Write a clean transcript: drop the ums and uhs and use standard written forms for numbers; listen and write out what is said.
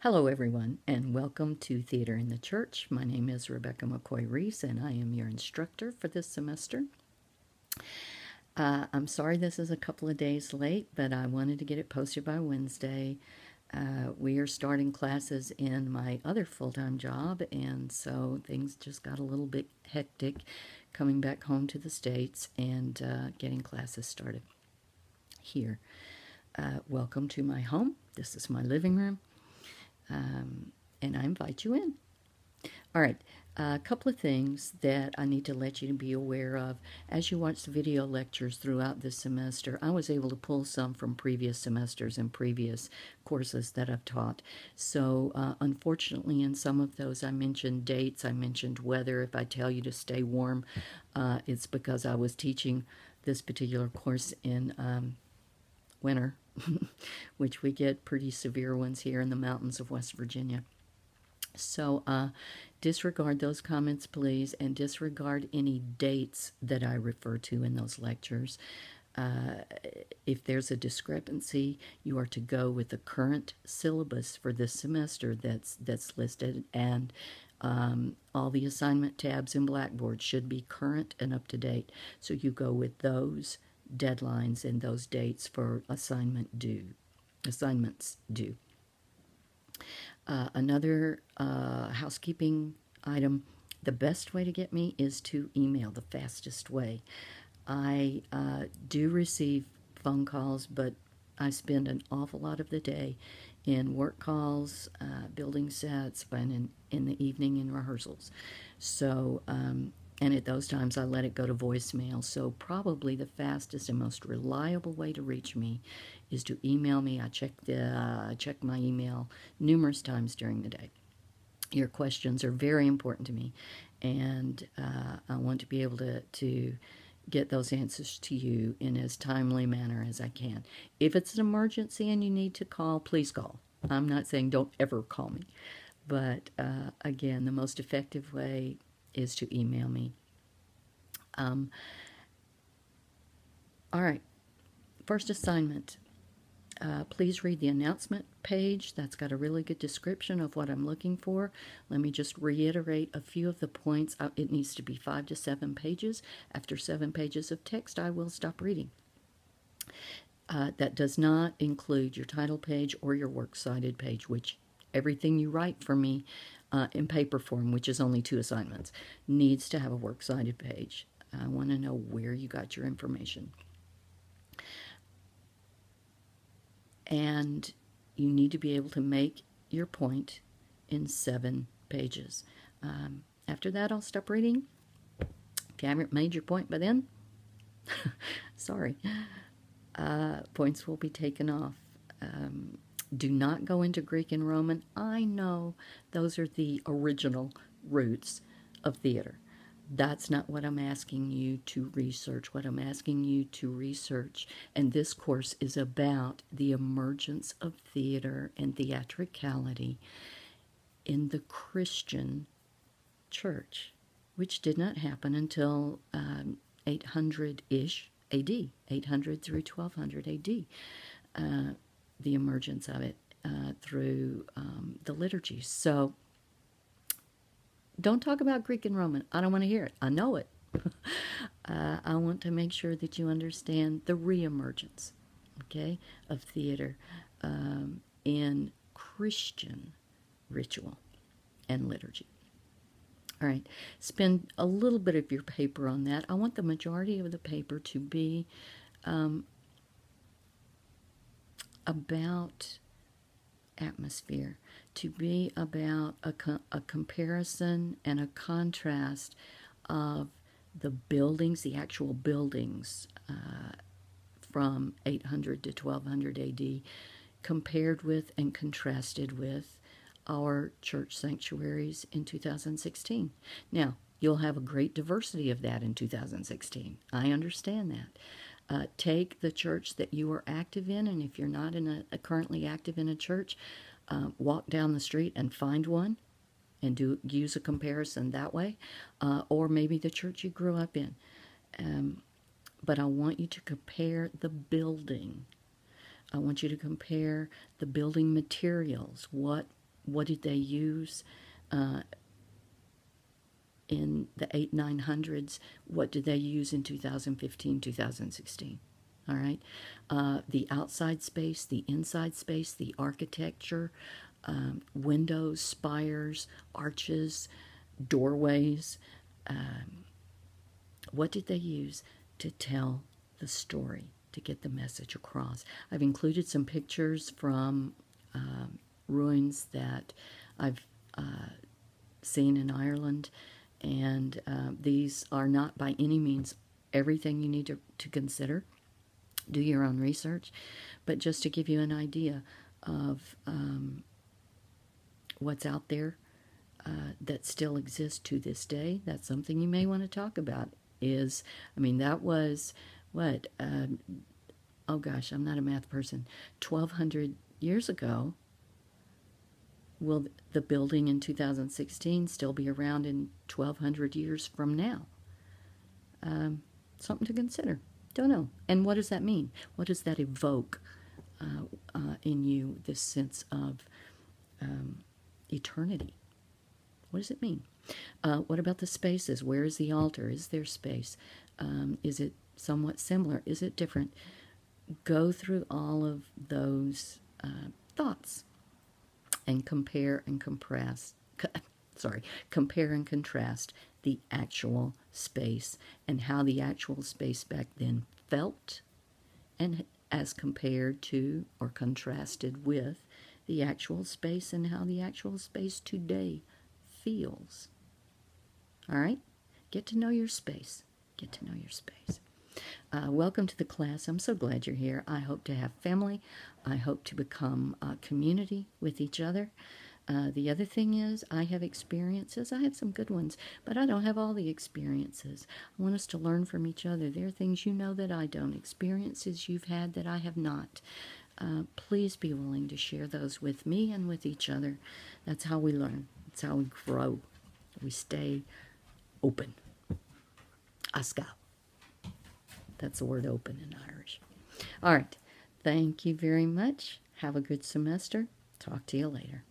Hello, everyone, and welcome to Theater in the Church. My name is Rebecca McCoy-Reese, and I am your instructor for this semester. I'm sorry this is a couple of days late, but I wanted to get it posted by Wednesday. We are starting classes in my other full-time job, and so things just got a little bit hectic coming back home to the States and getting classes started here. Welcome to my home. This is my living room. And I invite you in. All right, a couple of things that I need to let you be aware of. As you watch the video lectures throughout this semester, I was able to pull some from previous semesters and previous courses that I've taught. So unfortunately, in some of those, I mentioned dates, I mentioned weather. If I tell you to stay warm, it's because I was teaching this particular course in winter, which we get pretty severe ones here in the mountains of West Virginia. So disregard those comments, please, and disregard any dates that I refer to in those lectures. If there's a discrepancy, you are to go with the current syllabus for this semester that's listed, and all the assignment tabs in Blackboard should be current and up to date. So you go with those deadlines and those dates for assignments due. Another housekeeping item, the best way to get me is to email, the fastest way. I do receive phone calls, but I spend an awful lot of the day in work calls, building sets, and in the evening in rehearsals. So, and at those times I let it go to voicemail. So probably the fastest and most reliable way to reach me is to email me. I check my email numerous times during the day. Your questions are very important to me, and I want to be able to get those answers to you in as timely manner as I can. If it's an emergency and you need to call, please call. I'm not saying don't ever call me, but again, the most effective way is to email me. All right, first assignment. Please read the announcement page. That's got a really good description of what I'm looking for. Let me just reiterate a few of the points. It needs to be 5 to 7 pages. After 7 pages of text, I will stop reading. That does not include your title page or your works cited page, which everything you write for me in paper form, which is only 2 assignments, needs to have a works cited page. I want to know where you got your information. And you need to be able to make your point in 7 pages. After that, I'll stop reading. If you haven't made your point by then, sorry, points will be taken off. Do not go into Greek and Roman. I know those are the original roots of theater. That's not what I'm asking you to research. What I'm asking you to research, and this course is about the emergence of theater and theatricality in the Christian church, which did not happen until 800-ish AD, 800 through 1200 AD, the emergence of it through the liturgy. So don't talk about Greek and Roman. I don't want to hear it. I know it. I want to make sure that you understand the reemergence, okay, of theater in Christian ritual and liturgy. All right, spend a little bit of your paper on that. I want the majority of the paper to be about atmosphere, to be about a comparison and a contrast of the buildings, the actual buildings from 800 to 1200 AD, compared with and contrasted with our church sanctuaries in 2016. Now, you'll have a great diversity of that in 2016. I understand that. Take the church that you are active in, and if you're not currently active in a church, walk down the street and find one and use a comparison that way, or maybe the church you grew up in. But I want you to compare the building. I want you to compare the building materials, what what did they use in the 900s? What did they use in 2015, 2016? All right. The outside space, the inside space, the architecture, windows, spires, arches, doorways. What did they use to tell the story, to get the message across? I've included some pictures from ruins that I've seen in Ireland, and these are not by any means everything you need to consider. Do your own research, but just to give you an idea of what's out there that still exists to this day. That's something you may want to talk about. That was what? Oh gosh, I'm not a math person. 1,200 years ago. Will the building in 2016 still be around in 1,200 years from now? Something to consider. Don't know. And what does that mean? What does that evoke in you, this sense of eternity? What does it mean? What about the spaces? Where is the altar? Is there space? Is it somewhat similar? Is it different? Go through all of those thoughts and compare and contrast the actual space and how the actual space back then felt, and as compared to or contrasted with the actual space and how the actual space today feels. All right? Get to know your space. Get to know your space. Welcome to the class. I'm so glad you're here. I hope to have family. I hope to become a community with each other. The other thing is, I have experiences. I have some good ones, but I don't have all the experiences. I want us to learn from each other. There are things you know that I don't, experiences you've had that I have not. Please be willing to share those with me and with each other. That's how we learn. That's how we grow. We stay open. Aska. That's the word open in Irish. All right. Thank you very much. Have a good semester. Talk to you later.